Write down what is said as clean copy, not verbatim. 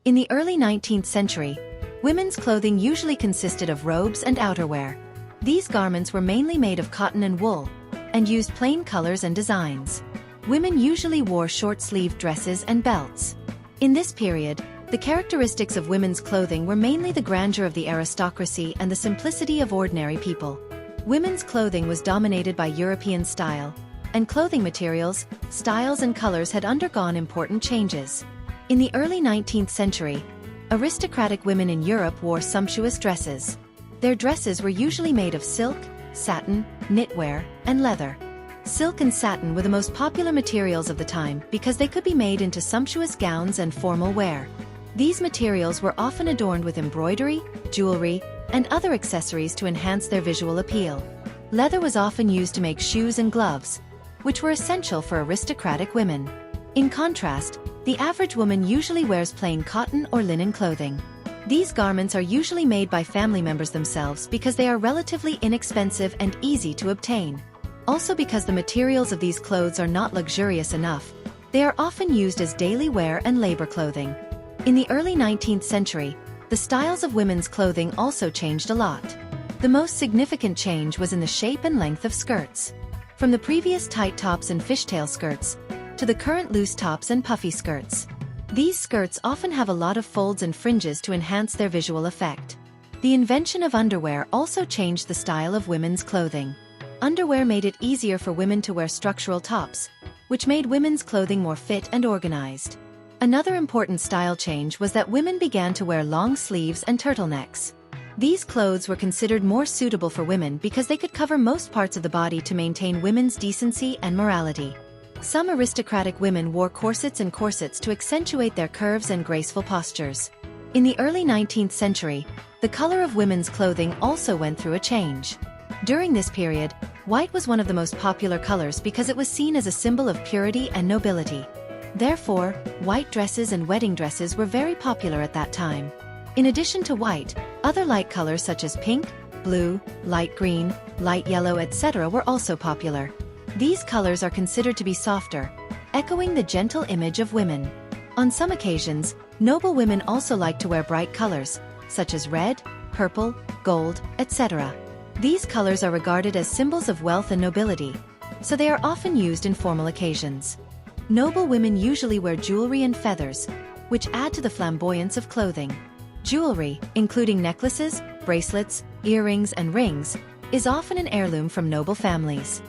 In the early 19th century, women's clothing usually consisted of robes and outerwear. These garments were mainly made of cotton and wool, and used plain colors and designs. Women usually wore short-sleeved dresses and belts. In this period, the characteristics of women's clothing were mainly the grandeur of the aristocracy and the simplicity of ordinary people. Women's clothing was dominated by European style, and clothing materials, styles and colors had undergone important changes. In the early 19th century, aristocratic women in Europe wore sumptuous dresses. Their dresses were usually made of silk, satin, knitwear, and leather. Silk and satin were the most popular materials of the time because they could be made into sumptuous gowns and formal wear. These materials were often adorned with embroidery, jewelry, and other accessories to enhance their visual appeal. Leather was often used to make shoes and gloves, which were essential for aristocratic women. In contrast, the average woman usually wears plain cotton or linen clothing. These garments are usually made by family members themselves because they are relatively inexpensive and easy to obtain. Also, because the materials of these clothes are not luxurious enough, they are often used as daily wear and labor clothing. In the early 19th century, the styles of women's clothing also changed a lot. The most significant change was in the shape and length of skirts. From the previous tight tops and fishtail skirts, to the current loose tops and puffy skirts. These skirts often have a lot of folds and fringes to enhance their visual effect. The invention of underwear also changed the style of women's clothing. Underwear made it easier for women to wear structural tops, which made women's clothing more fit and organized. Another important style change was that women began to wear long sleeves and turtlenecks. These clothes were considered more suitable for women because they could cover most parts of the body to maintain women's decency and morality. Some aristocratic women wore corsets to accentuate their curves and graceful postures. In the early 19th century, the color of women's clothing also went through a change. During this period, white was one of the most popular colors because it was seen as a symbol of purity and nobility. Therefore, white dresses and wedding dresses were very popular at that time. In addition to white, other light colors such as pink, blue, light green, light yellow, etc. were also popular. These colors are considered to be softer, echoing the gentle image of women. On some occasions, noble women also liked to wear bright colors, such as red, purple, gold, etc. These colors are regarded as symbols of wealth and nobility, so they are often used in formal occasions. Noble women usually wear jewelry and feathers, which add to the flamboyance of clothing. Jewelry, including necklaces, bracelets, earrings, and rings, is often an heirloom from noble families.